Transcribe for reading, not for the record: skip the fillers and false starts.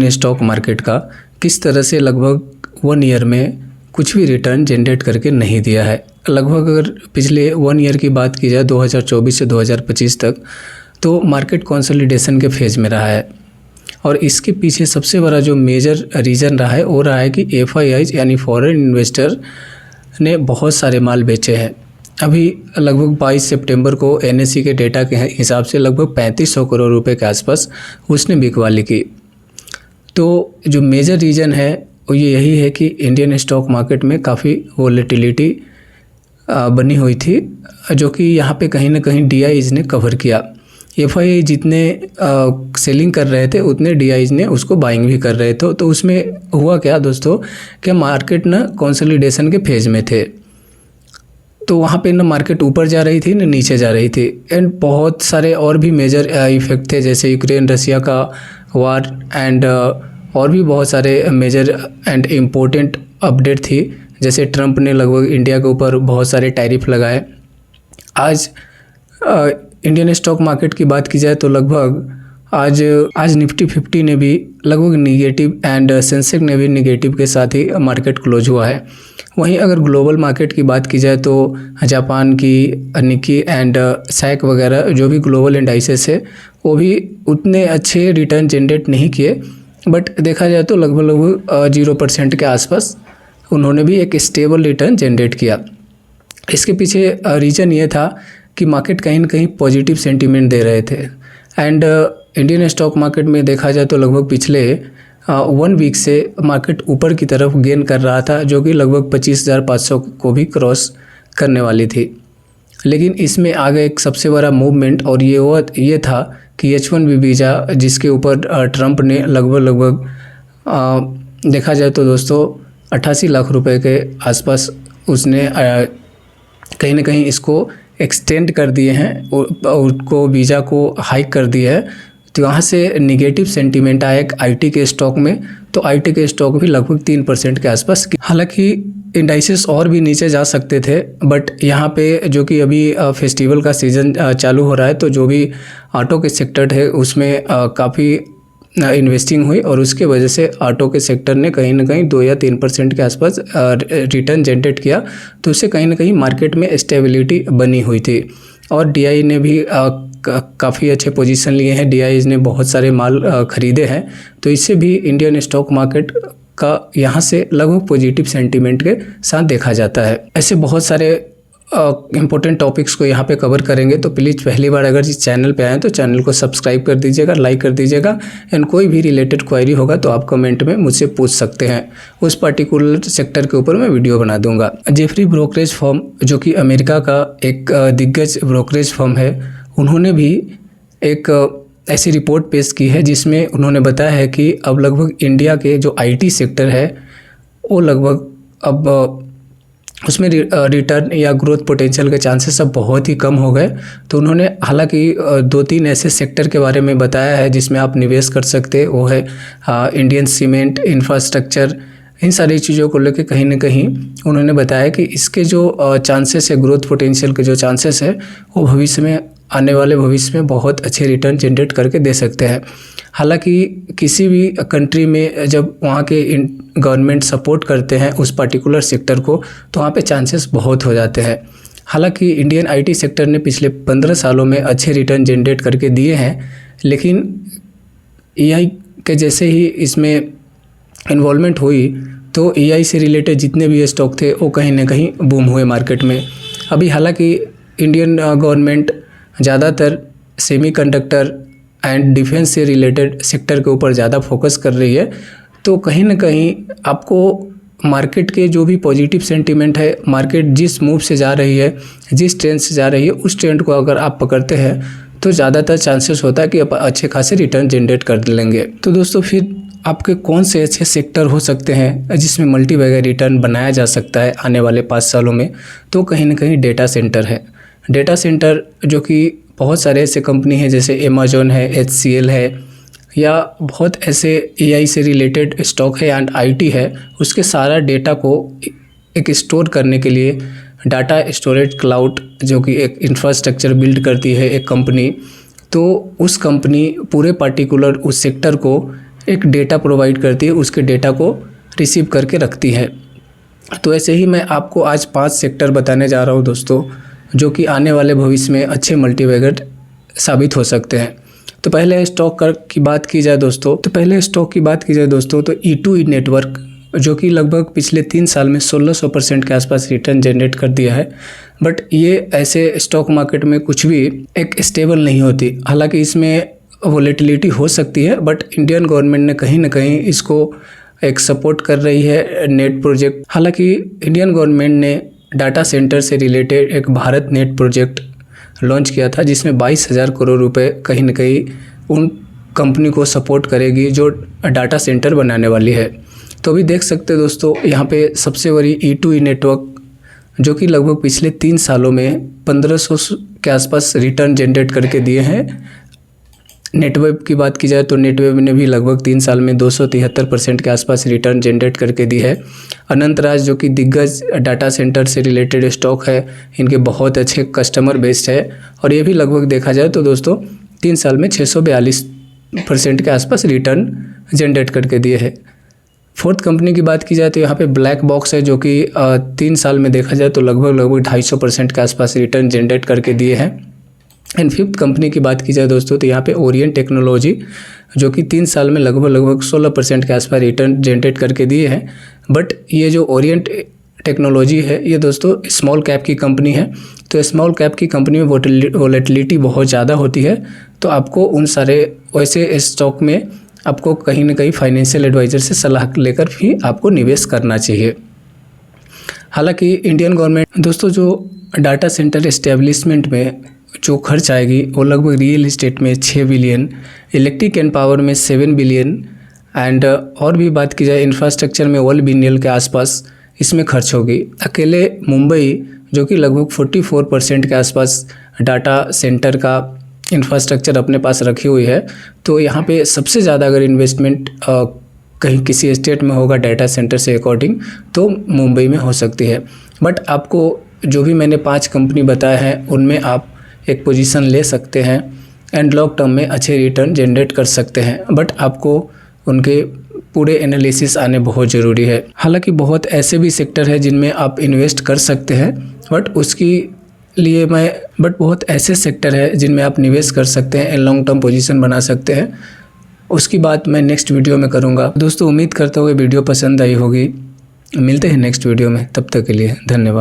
Stock market का किस तरह से लगभग 1 ईयर में कुछ भी रिटर्न जनरेट करके नहीं दिया है। लगभग अगर पिछले 1 ईयर की बात की जाए 2024 से 2025 तक, तो मार्केट कंसोलिडेशन के फेज़ में रहा है। और इसके पीछे सबसे बड़ा जो मेजर रीज़न रहा है वो रहा है कि FIIs यानी फॉरेन इन्वेस्टर ने बहुत सारे माल बेचे हैं। अभी लगभग 22 सितंबर को NSE के डेटा के हिसाब से लगभग 3500 करोड़ रुपए के आसपास उसने बिकवाली की। तो जो मेजर रीज़न है वो यही है कि इंडियन स्टॉक मार्केट में काफ़ी वोलेटिलिटी बनी हुई थी, जो कि यहाँ पे कहीं ना कहीं DIs ने कवर किया। FII जितने सेलिंग कर रहे थे उतने DIs ने उसको बाइंग भी कर रहे थे। तो उसमें हुआ क्या दोस्तों कि मार्केट ना कंसोलिडेशन के फेज़ में थे, तो वहाँ पे ना मार्केट ऊपर जा रही थी ना नीचे जा रही थी। एंड बहुत सारे और भी मेजर इफेक्ट थे, जैसे यूक्रेन रसिया का वार एंड और भी बहुत सारे मेजर एंड इम्पोर्टेंट अपडेट थी। जैसे ट्रंप ने लगभग इंडिया के ऊपर बहुत सारे टैरिफ लगाए। आज इंडियन स्टॉक मार्केट की बात की जाए तो लगभग आज निफ्टी 50 ने भी लगभग निगेटिव एंड सेंसेक्स ने भी निगेटिव के साथ ही मार्केट क्लोज हुआ है। वहीं अगर ग्लोबल मार्केट की बात की जाए तो जापान की निकी एंड सैक वगैरह जो भी ग्लोबल इंडाइसेस है वो भी उतने अच्छे रिटर्न जनरेट नहीं किए, बट देखा जाए तो लगभग 0% के आसपास उन्होंने भी एक स्टेबल रिटर्न जनरेट किया। इसके पीछे रीज़न ये था कि मार्केट कहीं ना कहीं पॉजिटिव सेंटीमेंट दे रहे थे। एंड इंडियन स्टॉक मार्केट में देखा जाए तो लगभग पिछले 1 वीक से मार्केट ऊपर की तरफ गेन कर रहा था, जो कि लगभग 25,500 को भी क्रॉस करने वाली थी। लेकिन इसमें आगे एक सबसे बड़ा मूवमेंट और ये था कि H1B वीज़ा, जिसके ऊपर ट्रंप ने लगभग देखा जाए तो दोस्तों 88 लाख रुपए के आसपास उसने कहीं ना कहीं इसको एक्सटेंड कर दिए हैं, उसको वीज़ा को हाइक कर दिया है। तो यहाँ से निगेटिव सेंटीमेंट आया एक IT के स्टॉक में, तो IT के स्टॉक भी लगभग 3% के आसपास। हालांकि इंडाइसेस और भी नीचे जा सकते थे, बट यहाँ पे जो कि अभी फेस्टिवल का सीज़न चालू हो रहा है, तो जो भी ऑटो के सेक्टर है उसमें काफ़ी इन्वेस्टिंग हुई और उसके वजह से ऑटो के सेक्टर ने कहीं ना कहीं 2 या 3% के आसपास रिटर्न जनरेट किया। तो उससे कहीं ना कहीं मार्केट में स्टेबिलिटी बनी हुई थी। और DI ने भी काफ़ी अच्छे पोजीशन लिए हैं, DIs ने बहुत सारे माल खरीदे हैं। तो इससे भी इंडियन स्टॉक मार्केट का यहाँ से लगभग पॉजिटिव सेंटीमेंट के साथ देखा जाता है। ऐसे बहुत सारे इम्पोर्टेंट टॉपिक्स को यहाँ पे कवर करेंगे, तो प्लीज़ पहली बार अगर इस चैनल पे आए तो चैनल को सब्सक्राइब कर दीजिएगा, लाइक कर दीजिएगा। एंड कोई भी रिलेटेड क्वेरी होगा तो आप कमेंट में मुझसे पूछ सकते हैं, उस पर्टिकुलर सेक्टर के ऊपर मैं वीडियो बना दूंगा। जेफरी ब्रोकरेज फर्म, जो कि अमेरिका का एक दिग्गज ब्रोकरेज फर्म है, उन्होंने भी एक ऐसी रिपोर्ट पेश की है जिसमें उन्होंने बताया है कि अब लगभग इंडिया के जो IT सेक्टर है वो लगभग अब उसमें रिटर्न या ग्रोथ पोटेंशियल के चांसेस अब बहुत ही कम हो गए। तो उन्होंने हालांकि 2-3 ऐसे सेक्टर के बारे में बताया है जिसमें आप निवेश कर सकते हैं। वो है इंडियन सीमेंट, इंफ्रास्ट्रक्चर, इन सारी चीज़ों को लेकर कहीं ना कहीं उन्होंने बताया कि इसके जो चांसेस है, ग्रोथ पोटेंशियल के जो चांसेस है, वो भविष्य में आने वाले भविष्य में बहुत अच्छे रिटर्न जनरेट करके दे सकते हैं। हालांकि किसी भी कंट्री में जब वहाँ के गवर्नमेंट सपोर्ट करते हैं उस पर्टिकुलर सेक्टर को, तो वहाँ पे चांसेस बहुत हो जाते हैं। हालांकि इंडियन IT सेक्टर ने पिछले 15 सालों में अच्छे रिटर्न जनरेट करके दिए हैं, लेकिन AI के जैसे ही इसमें इन्वॉल्वमेंट हुई तो AI से रिलेटेड जितने भी स्टॉक थे वो कहीं ना कहीं बूम हुए मार्केट में। अभी हालांकि इंडियन गवर्नमेंट ज़्यादातर सेमीकंडक्टर एंड डिफेंस से रिलेटेड सेक्टर के ऊपर ज़्यादा फोकस कर रही है, तो कहीं ना कहीं आपको मार्केट के जो भी पॉजिटिव सेंटीमेंट है, मार्केट जिस मूव से जा रही है, जिस ट्रेंड से जा रही है, उस ट्रेंड को अगर आप पकड़ते हैं तो ज़्यादातर चांसेस होता है कि आप अच्छे खासे रिटर्न जनरेट कर लेंगे। तो दोस्तों फिर आपके कौन से ऐसे सेक्टर हो सकते हैं जिसमें मल्टी बैगर रिटर्न बनाया जा सकता है आने वाले 5 सालों में? तो कहीं ना कहीं डेटा सेंटर है। डेटा सेंटर जो कि बहुत सारे ऐसे कंपनी हैं, जैसे अमेजोन है, HCL है, या बहुत ऐसे AI से रिलेटेड स्टॉक है एंड IT है, उसके सारा डेटा को एक स्टोर करने के लिए डाटा स्टोरेज क्लाउड, जो कि एक इंफ्रास्ट्रक्चर बिल्ड करती है एक कंपनी, तो उस कंपनी पूरे पार्टिकुलर उस सेक्टर को एक डेटा प्रोवाइड करती है, उसके डेटा को रिसीव करके रखती है। तो ऐसे ही मैं आपको आज 5 सेक्टर बताने जा रहा हूँ दोस्तों, जो कि आने वाले भविष्य में अच्छे मल्टीबैगर साबित हो सकते हैं। तो पहले स्टॉक की बात की जाए दोस्तों, तो E2E नेटवर्क, जो कि लगभग पिछले 3 साल में 1600% के आसपास रिटर्न जनरेट कर दिया है। बट ये ऐसे स्टॉक मार्केट में कुछ भी एक स्टेबल नहीं होती। हालांकि इसमें वोलेटिलिटी हो सकती है, बट इंडियन गवर्नमेंट ने कहीं ना कहीं इसको एक सपोर्ट कर रही है नेट प्रोजेक्ट। हालांकि इंडियन गवर्नमेंट ने डाटा सेंटर से रिलेटेड एक भारत नेट प्रोजेक्ट लॉन्च किया था, जिसमें 22,000 करोड़ रुपए कहीं ना कहीं उन कंपनी को सपोर्ट करेगी जो डाटा सेंटर बनाने वाली है। तो अभी देख सकते हैं दोस्तों, यहाँ पे सबसे बड़ी E2E नेटवर्क, जो कि लगभग पिछले 3 सालों में 1500 के आसपास रिटर्न जनरेट करके दिए हैं। नेटवेब की बात की जाए तो नेटवेब ने भी लगभग 3 साल में 273% के आसपास रिटर्न जनरेट करके दी है। अनंतराज, जो कि दिग्गज डाटा सेंटर से रिलेटेड स्टॉक है, इनके बहुत अच्छे कस्टमर बेस्ड है और ये भी लगभग देखा जाए तो दोस्तों 3 साल में 642% के आसपास रिटर्न जनरेट करके दिए है। फोर्थ कंपनी की बात की जाए तो यहाँ पे ब्लैक बॉक्स है, जो कि 3 साल में देखा जाए तो लगभग 250% के आसपास रिटर्न जनरेट करके दिए हैं। एंड फिफ्थ कंपनी की बात की जाए दोस्तों, तो यहाँ पे ओरिएंट टेक्नोलॉजी, जो कि 3 साल में लगभग 16% के आसपास रिटर्न जनरेट करके दिए हैं। बट ये जो ओरिएंट टेक्नोलॉजी है, ये दोस्तों स्मॉल कैप की कंपनी है। तो स्मॉल कैप की कंपनी में वोलेटिलिटी बहुत ज़्यादा होती है। तो आपको उन सारे वैसे स्टॉक में आपको कहीं ना कहीं फाइनेंशियल एडवाइज़र से सलाह लेकर भी आपको निवेश करना चाहिए। हालांकि इंडियन गवर्नमेंट दोस्तों जो डाटा सेंटर एस्टेब्लिशमेंट में जो खर्च आएगी वो लगभग रियल इस्टेट में 6 बिलियन, इलेक्ट्रिक एंड पावर में 7 बिलियन एंड और भी बात की जाए इंफ्रास्ट्रक्चर में 1 बिलियन के आसपास इसमें खर्च होगी। अकेले मुंबई, जो कि लगभग 44% के आसपास डाटा सेंटर का इंफ्रास्ट्रक्चर अपने पास रखी हुई है, तो यहाँ पे सबसे ज़्यादा अगर इन्वेस्टमेंट कहीं किसी स्टेट में होगा डाटा सेंटर से अकॉर्डिंग, तो मुंबई में हो सकती है। बट आपको जो भी मैंने 5 कंपनी बताए हैं, उनमें आप एक पोजीशन ले सकते हैं एंड लॉन्ग टर्म में अच्छे रिटर्न जनरेट कर सकते हैं। बट आपको उनके पूरे एनालिसिस आने बहुत ज़रूरी है। हालांकि बहुत ऐसे भी सेक्टर है जिनमें आप इन्वेस्ट कर सकते हैं, बहुत ऐसे सेक्टर है जिनमें आप निवेश कर सकते हैं एंड लॉन्ग टर्म पोजीशन बना सकते हैं। उसकी बात मैं नेक्स्ट वीडियो में करूँगा। दोस्तों उम्मीद करता हूँ वीडियो पसंद आई होगी। मिलते हैं नेक्स्ट वीडियो में, तब तक के लिए धन्यवाद।